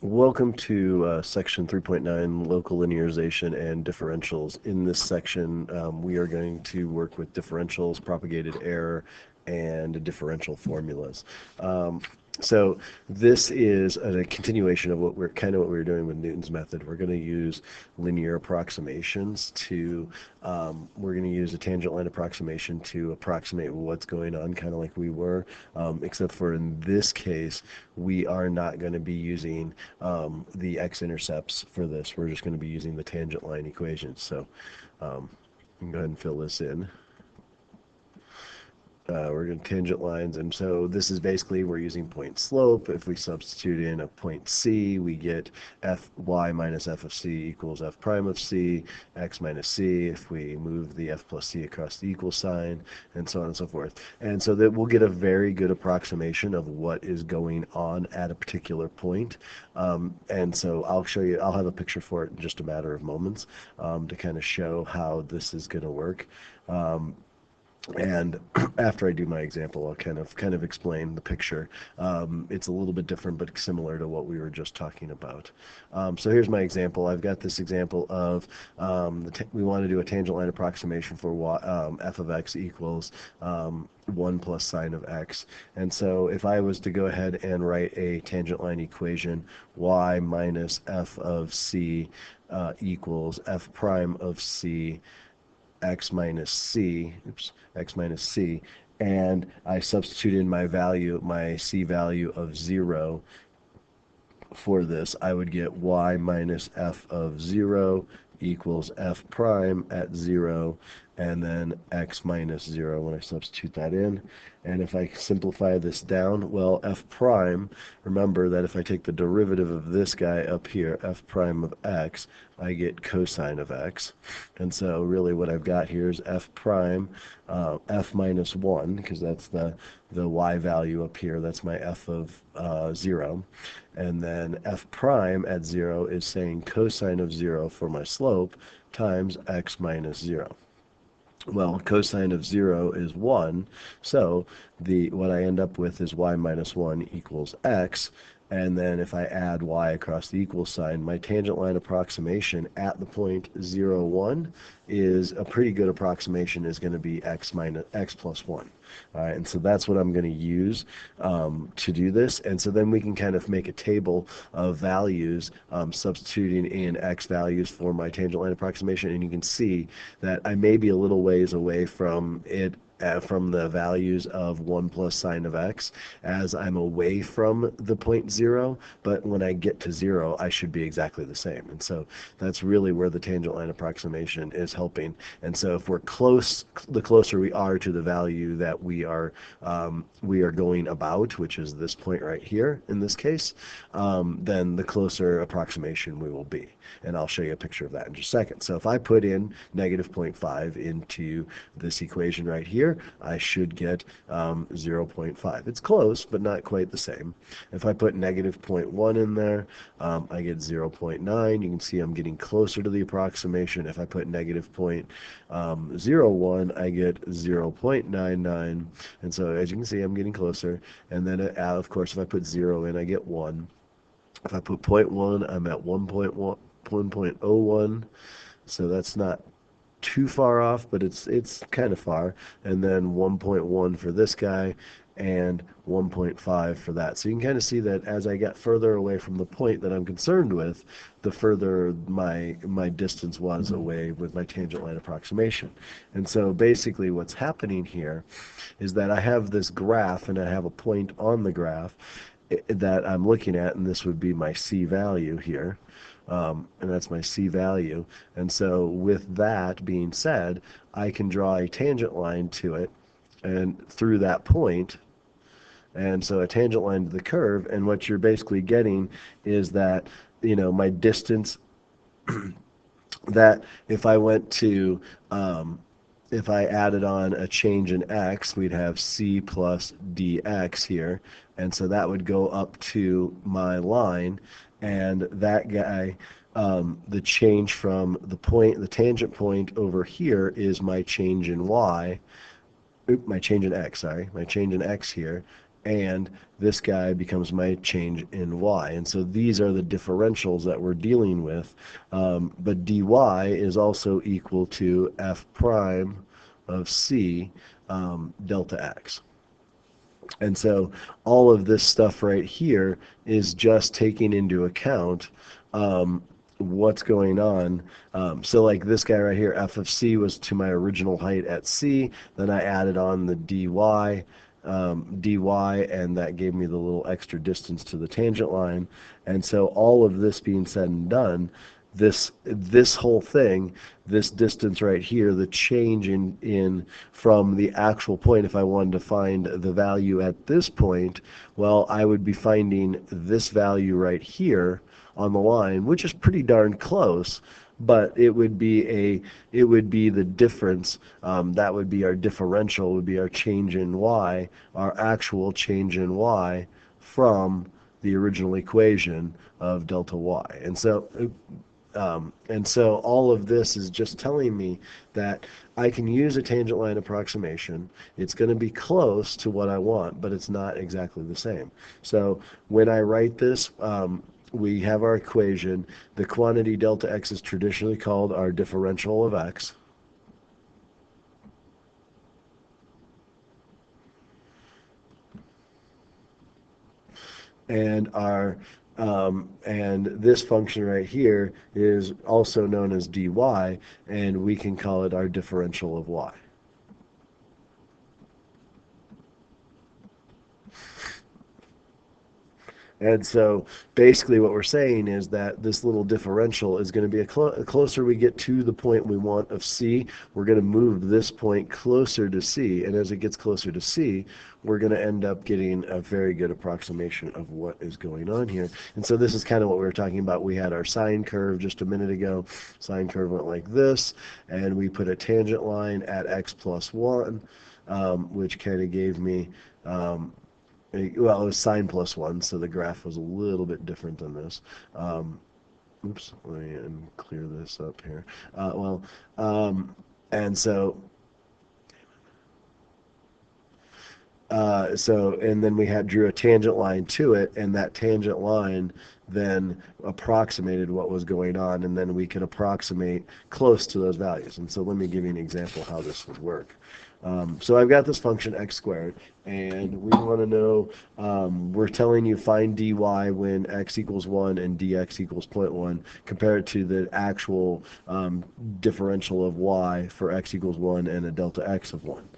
Welcome to section 3.9, local linearization and differentials. In this section, we are going to work with differentials, propagated error, and differential formulas. So this is a continuation of what we were doing with Newton's method. We're going to use linear approximations to we're going to use a tangent line approximation to approximate what's going on, kind of like we were, except for in this case, we are not going to be using the x-intercepts for this. We're just going to be using the tangent line equations. So you can go ahead and fill this in. We're going to tangent lines, and so this is basically we're using point slope. If we substitute in a point C, we get fy minus f of c equals f prime of c, x minus c. If we move the f plus c across the equal sign, and so on and so forth. And so that we'll get a very good approximation of what is going on at a particular point. And so I'll show you, I'll have a picture for it in just a matter of moments to kind of show how this is going to work. And after I do my example, I'll kind of explain the picture. It's a little bit different, but similar to what we were just talking about. So here's my example. I've got this example of we want to do a tangent line approximation for f of x equals 1 plus sine of x. And so if I was to go ahead and write a tangent line equation, y minus f of c equals f prime of c x minus c, and I substitute in my value, my c value of 0 for this, I would get y minus f of 0 equals f prime at 0, and then x minus 0 when I substitute that in. And if I simplify this down, well, f prime, remember that if I take the derivative of this guy up here, f prime of x, I get cosine of x. And so really what I've got here is f prime, f minus 1, because that's the y value up here, that's my f of 0. And then f prime at 0 is saying cosine of 0 for my slope times x minus 0. Well, cosine of 0 is 1, so what I end up with is y minus 1 equals x, and then if I add y across the equal sign, my tangent line approximation at the point 0, 1 is a pretty good approximation, is going to be x plus 1. All right, and so that's what I'm going to use to do this. And so then we can kind of make a table of values, substituting in x values for my tangent line approximation, and you can see that I may be a little ways away from it, from the values of 1 plus sine of x as I'm away from the point 0, but when I get to 0, I should be exactly the same. And so that's really where the tangent line approximation is helping. And so if we're close, the closer we are to the value that we are going about, which is this point right here in this case, then the closer approximation we will be. And I'll show you a picture of that in just a second. So if I put in negative 0.5 into this equation right here, I should get 0.5. It's close, but not quite the same. If I put negative 0.1 in there, I get 0.9. You can see I'm getting closer to the approximation. If I put negative 0.01, I get 0.99. And so as you can see, I'm getting closer. And then, of course, if I put 0 in, I get 1. If I put 0.1, I'm at 1.01. So that's not too far off, but it's kind of far. And then 1.1 for this guy and 1.5 for that. So you can kind of see that as I get further away from the point that I'm concerned with, the further my distance was away with my tangent line approximation. And so basically what's happening here is that I have this graph, and I have a point on the graph that I'm looking at, and this would be my c value here. And that's my c value. And so with that being said, I can draw a tangent line to it and through that point. And so a tangent line to the curve, and what you're basically getting is that, my distance, that if I went to, if I added on a change in x, we'd have c plus dx here. And so that would go up to my line, and that guy, the change from the tangent point over here is my change in y, my change in x, sorry, my change in x here, and this guy becomes my change in y. And so these are the differentials that we're dealing with. But dy is also equal to f prime of c delta x. And so all of this stuff right here is just taking into account what's going on. So like this guy right here, f of c was to my original height at c. Then I added on the dy, and that gave me the little extra distance to the tangent line. And so all of this being said and done, this whole thing, this distance right here, the change in from the actual point, if I wanted to find the value at this point, well, I would be finding this value right here on the line, which is pretty darn close, but it would be the difference. That would be our differential, would be our change in y, our actual change in y from the original equation of delta y. And so all of this is just telling me that I can use a tangent line approximation. It's going to be close to what I want, but it's not exactly the same. So when I write this, we have our equation. The quantity delta x is traditionally called our differential of x. And and this function right here is also known as dy, and we can call it our differential of y. And so basically what we're saying is that this little differential is going to be the closer we get to the point we want of C, we're going to move this point closer to C. And as it gets closer to C, we're going to end up getting a very good approximation of what is going on here. And so this is kind of what we were talking about. We had our sine curve just a minute ago. Sine curve went like this, and we put a tangent line at x plus 1, which kind of gave me well, it was sine plus 1, so the graph was a little bit different than this. Oops, let me clear this up here. And so, and then we drew a tangent line to it, and that tangent line then approximated what was going on, and then we can approximate close to those values. And so let me give you an example how this would work. So I've got this function x squared, and we want to know, we're telling you find dy when x equals 1 and dx equals 0.1. Compare it to the actual differential of y for x equals 1 and a delta x of 1.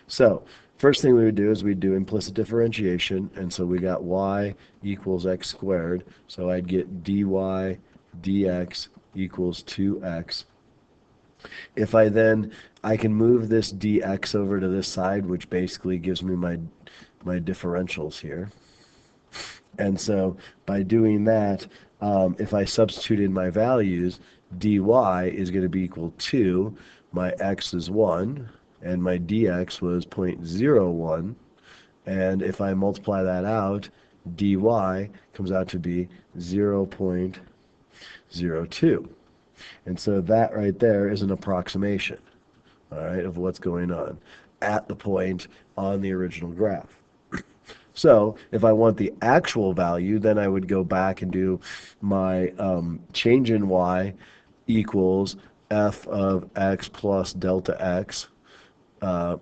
So first thing we would do is we'd do implicit differentiation, and so we got y equals x squared. So I'd get dy dx equals 2x. If I can move this dx over to this side, which basically gives me my differentials here. And so by doing that, if I substitute in my values, dy is going to be equal to, my x is 1, and my dx was 0.01. And if I multiply that out, dy comes out to be 0.02. And so that right there is an approximation, all right, of what's going on at the point on the original graph. So if I want the actual value, then I would go back and do my change in y equals f of x plus delta x, and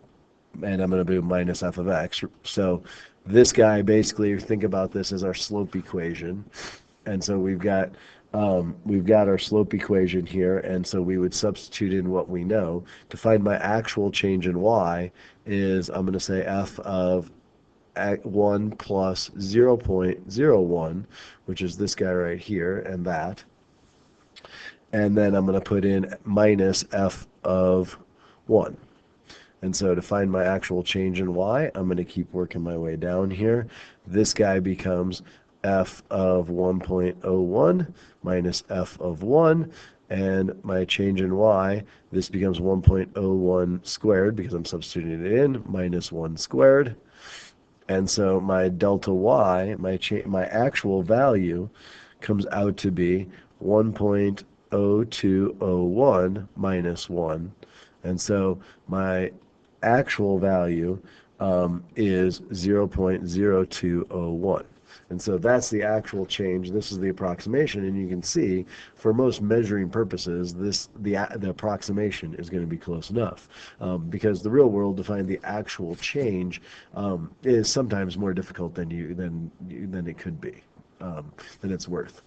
I'm going to do minus f of x. So this guy, basically, think about this as our slope equation. And so we've got our slope equation here, and so we would substitute in what we know. To find my actual change in y is, I'm going to say f of 1 plus 0.01, which is this guy right here, and that. And then I'm going to put in minus f of 1. And so to find my actual change in y, I'm going to keep working my way down here. This guy becomes f of 1.01 minus f of 1, and my change in y, this becomes 1.01 squared because I'm substituting it in, minus 1 squared. And so my delta y, my actual value, comes out to be 1.0201 minus 1. And so my actual value is 0.0201. And so that's the actual change. This is the approximation, and you can see for most measuring purposes, the approximation is going to be close enough, because the real world to find the actual change is sometimes more difficult than it could be, than it's worth.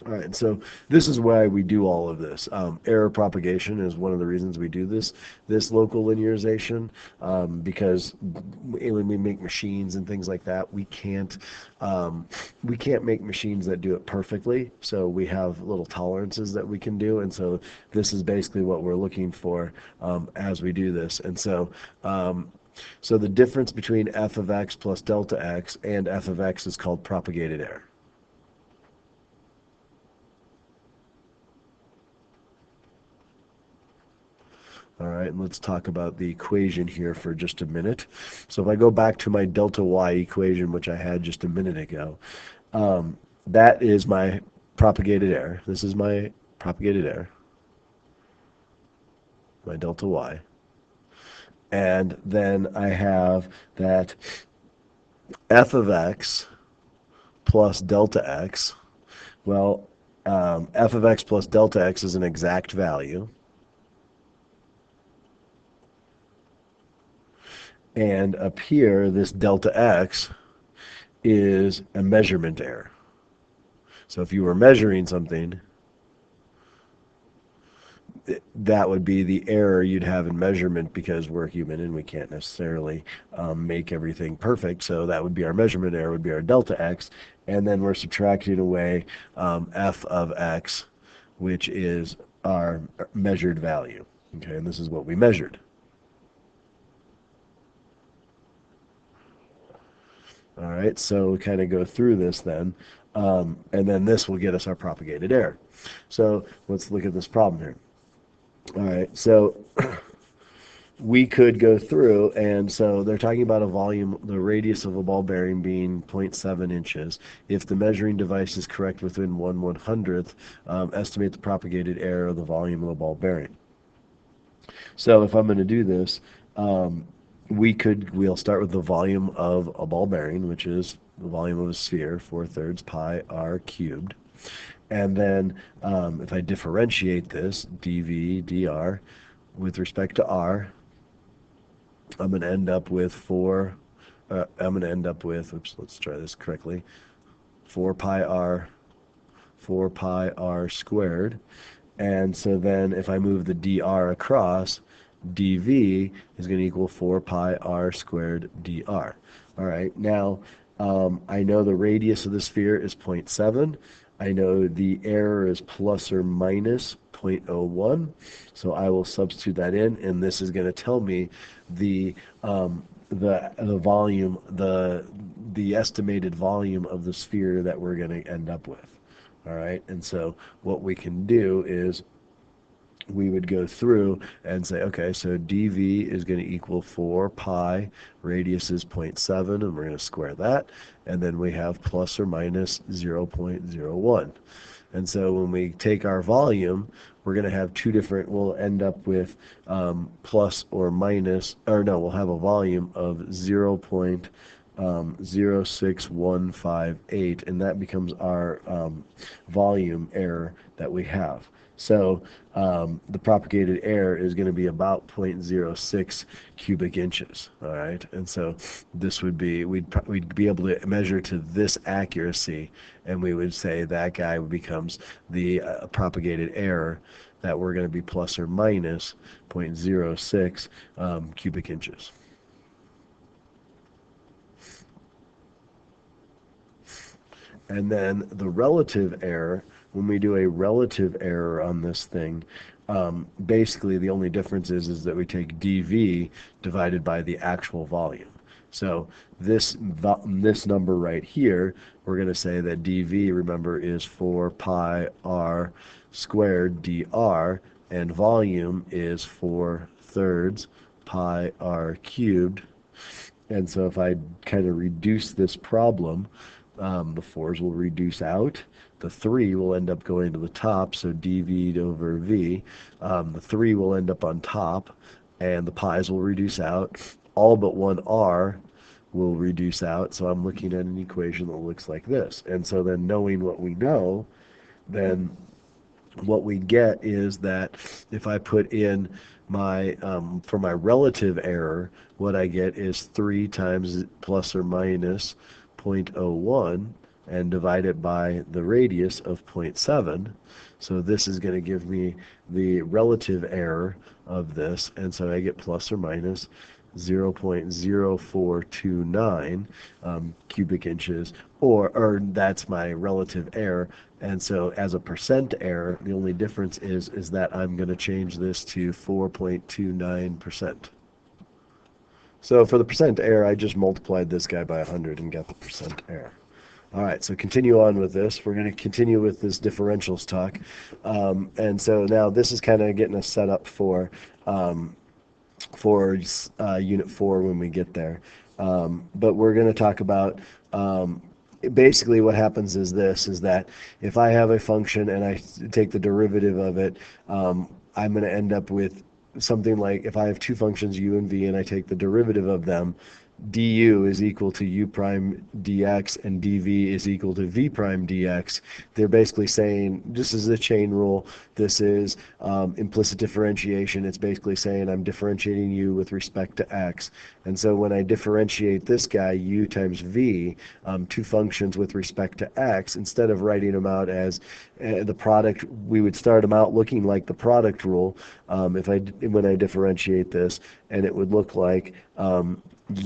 All right, and so this is why we do all of this. Error propagation is one of the reasons we do this local linearization, because when we make machines and things like that, we can't make machines that do it perfectly. So we have little tolerances that we can do, and so this is basically what we're looking for as we do this. And so the difference between f of x plus delta x and f of x is called propagated error. All right, and let's talk about the equation here for just a minute. So if I go back to my delta y equation, which I had just a minute ago, that is my propagated error. This is my propagated error, my delta y. And then I have that f of x plus delta x. Well, f of x plus delta x is an exact value. And up here, this delta x is a measurement error. So if you were measuring something, that would be the error you'd have in measurement, because we're human and we can't necessarily make everything perfect. So that would be our measurement error, would be our delta x. And then we're subtracting away f of x, which is our measured value. Okay, and this is what we measured. All right, so we kind of go through this then, and then this will get us our propagated error. So let's look at this problem here. All right, so we could go through, and so they're talking about a volume, the radius of a ball bearing being 0.7 inches. If the measuring device is correct within 1/100th, estimate the propagated error of the volume of the ball bearing. So if I'm going to do this, we'll start with the volume of a ball bearing, which is the volume of a sphere, 4/3 pi r cubed. And then if I differentiate this, dv dr, with respect to r, I'm going to end up with oops, let's try this correctly, 4 pi r squared. And so then if I move the dr across, dv is going to equal 4 pi r squared dr. All right, now I know the radius of the sphere is 0.7. I know the error is plus or minus 0.01. So I will substitute that in, and this is going to tell me the volume, the estimated volume of the sphere that we're going to end up with. All right, and so what we can do is we would go through and say, okay, so dv is going to equal 4 pi, radius is 0.7, and we're going to square that, and then we have plus or minus 0.01. And so when we take our volume, we're going to have two different, we'll end up with plus or minus, or no, we'll have a volume of 0.06158, and that becomes our volume error that we have. So the propagated error is going to be about 0.06 cubic inches. All right, and so this would be, we'd be able to measure to this accuracy, and we would say that guy becomes the propagated error, that we're going to be plus or minus 0.06 cubic inches. And then the relative error, when we do a relative error on this thing, basically the only difference is that we take dV divided by the actual volume. So this number right here, we're going to say that dV, remember, is 4 pi r squared dr, and volume is 4/3 pi r cubed. And so if I kind of reduce this problem, the 4's will reduce out. The 3 will end up going to the top, so dv over v. The 3 will end up on top, and the pi's will reduce out. all but one r will reduce out. So I'm looking at an equation that looks like this. And so then knowing what we know, then what we get is that if I put in my, for my relative error, what I get is 3 times plus or minus 0.01 and divide it by the radius of 0.7. So this is going to give me the relative error of this, and so I get plus or minus 0.0429 cubic inches, or that's my relative error. And so as a percent error, the only difference is that I'm going to change this to 4.29%. So for the percent error, I just multiplied this guy by 100 and got the percent error. All right, so continue on with this. We're going to continue with this differentials talk. And so now this is kind of getting us set up um, for Unit 4 when we get there. But we're going to talk about basically what happens is this, is that if I have a function and I take the derivative of it, I'm going to end up with something like, if I have two functions u and v and I take the derivative of them, du is equal to u prime dx and dv is equal to v prime dx. They're basically saying this is a chain rule. This is implicit differentiation. It's basically saying I'm differentiating u with respect to x. And so when I differentiate this guy, u times v, two functions with respect to x, instead of writing them out as the product, we would start them out looking like the product rule when I differentiate this, and it would look like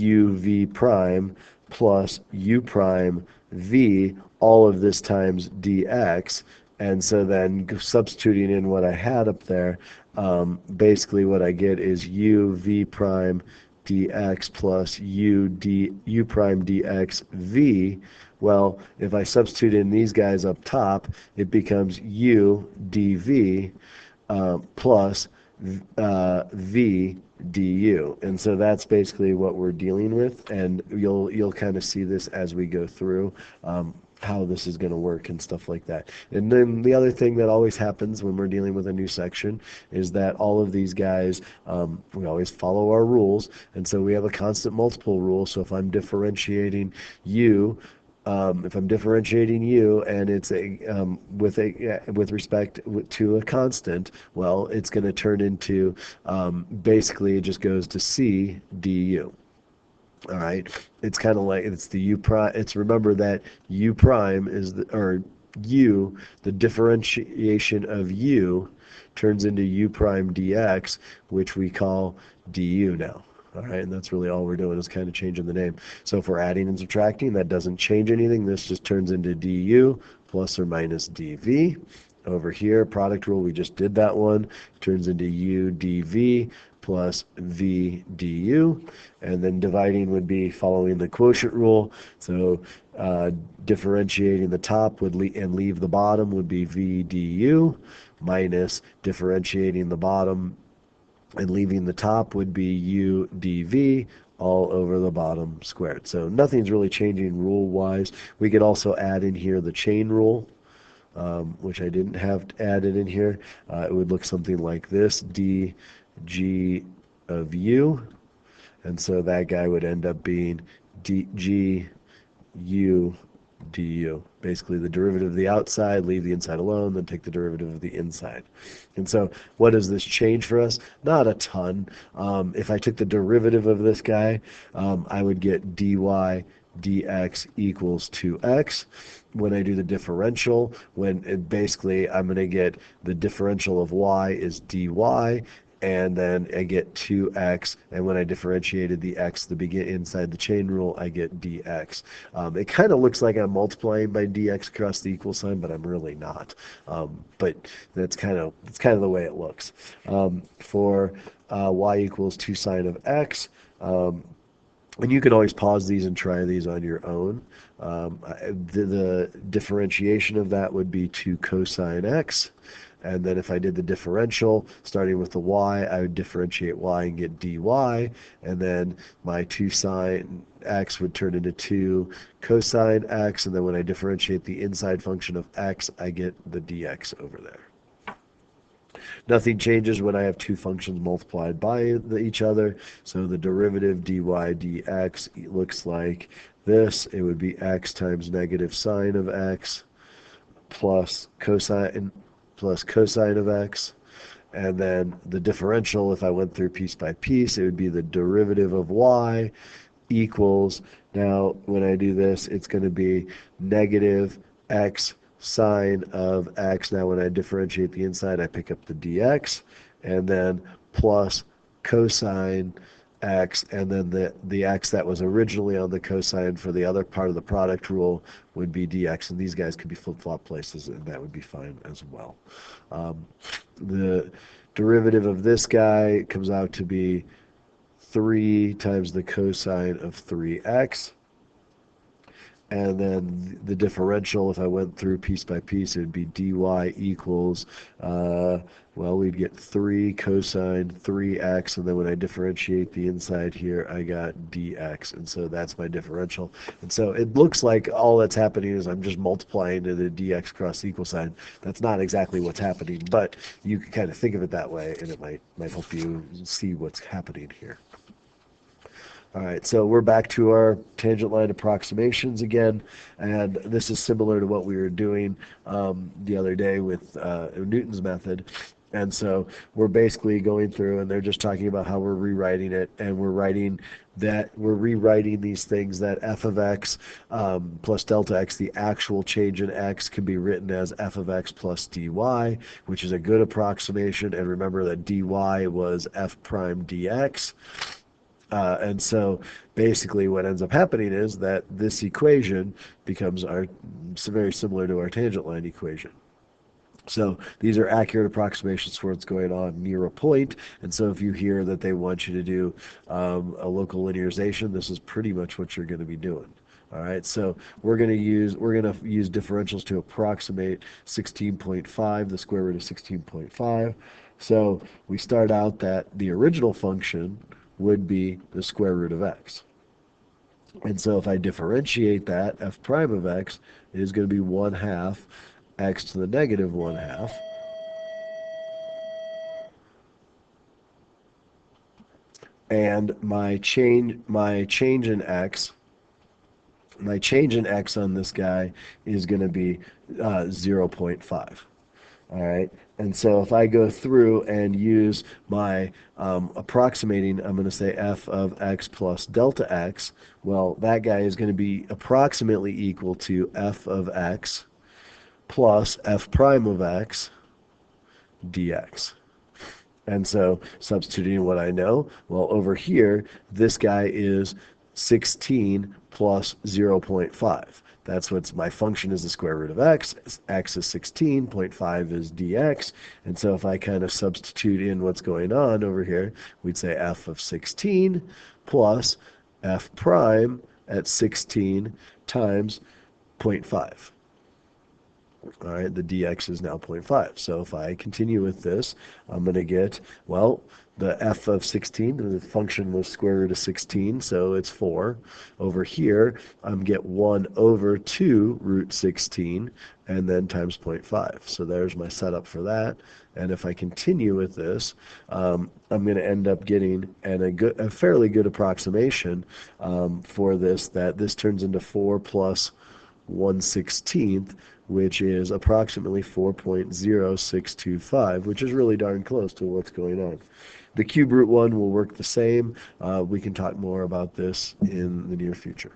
uv prime plus u prime v, all of this times dx. And so then substituting in what I had up there, basically what I get is u v prime dx plus u prime dx v. Well, if I substitute in these guys up top, it becomes u dv plus v du. And so that's basically what we're dealing with, and you'll kind of see this as we go through how this is going to work and stuff like that. And then the other thing that always happens when we're dealing with a new section is that all of these guys, we always follow our rules, and so we have a constant multiple rule. So if I'm differentiating u, if I'm differentiating u and it's with respect to a constant, well, it's going to turn into basically it just goes to c du. All right, it's kind of like it's the u prime. It's, remember that u prime is the differentiation of u turns into u prime dx, which we call du now. All right, and that's really all we're doing is kind of changing the name. So if we're adding and subtracting, that doesn't change anything. This just turns into du plus or minus dv. Over here, product rule, we just did that one. Turns into u dv plus v du. And then dividing would be following the quotient rule. So differentiating the top would and leave the bottom would be v du, minus differentiating the bottom and leaving the top would be u dv, all over the bottom squared. So nothing's really changing rule-wise. We could also add in here the chain rule, which I didn't have added in here. It would look something like this, dg of u, and so that guy would end up being dg u du. Basically the derivative of the outside, leave the inside alone, then take the derivative of the inside. And so what does this change for us? Not a ton. If I took the derivative of this guy, I would get dy dx equals 2x. When I do the differential, basically I'm going to get the differential of y is dy, and then I get 2x, and when I differentiated the x inside the chain rule, I get dx. It kind of looks like I'm multiplying by dx across the equal sign, but I'm really not. But that's kind of the way it looks. For y equals 2 sine of x, and you can always pause these and try these on your own. The differentiation of that would be 2 cosine x. And then if I did the differential, starting with the y, I would differentiate y and get dy. And then my 2 sine x would turn into 2 cosine x. And then when I differentiate the inside function of x, I get the dx over there. Nothing changes when I have two functions multiplied by each other. So the derivative dy dx looks like this. It would be x times negative sine of x plus cosine of x. And then the differential, if I went through piece by piece, it would be the derivative of y equals, now when I do this, it's going to be negative x sine of x. Now when I differentiate the inside, I pick up the dx, and then plus cosine x, and then the x that was originally on the cosine for the other part of the product rule would be dx, and these guys could be flip-flop places, and that would be fine as well. The derivative of this guy comes out to be 3 times the cosine of 3x. And then the differential, if I went through piece by piece, it would be dy equals, well, we'd get 3 cosine 3x, and then when I differentiate the inside here, I got dx, and so that's my differential. And so it looks like all that's happening is I'm just multiplying to the dx cross equal sign. That's not exactly what's happening, but you can kind of think of it that way, and it might help you see what's happening here. All right, so we're back to our tangent line approximations again, and this is similar to what we were doing the other day with Newton's method. And so we're basically going through, and they're just talking about how we're rewriting it, and we're rewriting these things that f of x plus delta x, the actual change in x, can be written as f of x plus dy, which is a good approximation. And remember that dy was f prime dx. And so basically what ends up happening is that this equation becomes very similar to our tangent line equation. So these are accurate approximations for what's going on near a point. And so if you hear that they want you to do a local linearization, this is pretty much what you're going to be doing. All right, so we're going to use differentials to approximate 16.5, the square root of 16.5. So we start out that the original function would be the square root of x. And so if I differentiate that, f prime of x is going to be 1/2 x to the negative 1/2. And my change in x on this guy is going to be 0.5. All right, and so if I go through and use my approximating, I'm going to say f of x plus delta x. Well, that guy is going to be approximately equal to f of x plus f prime of x dx. And so substituting what I know, well, over here, this guy is 16 plus 0.5. That's what's my function is the square root of x. X is 16, 0.5 is dx. And so if I kind of substitute in what's going on over here, we'd say f of 16 plus f prime at 16 times 0.5. All right, the dx is now 0.5. So if I continue with this, I'm going to get, well, the f of 16, the function was square root of 16, so it's 4. Over here, I'm get 1 over 2 root 16, and then times 0.5. So there's my setup for that. And if I continue with this, I'm going to end up getting a fairly good approximation for this, that this turns into 4 plus 1/16, which is approximately 4.0625, which is really darn close to what's going on. The cube root one will work the same. We can talk more about this in the near future.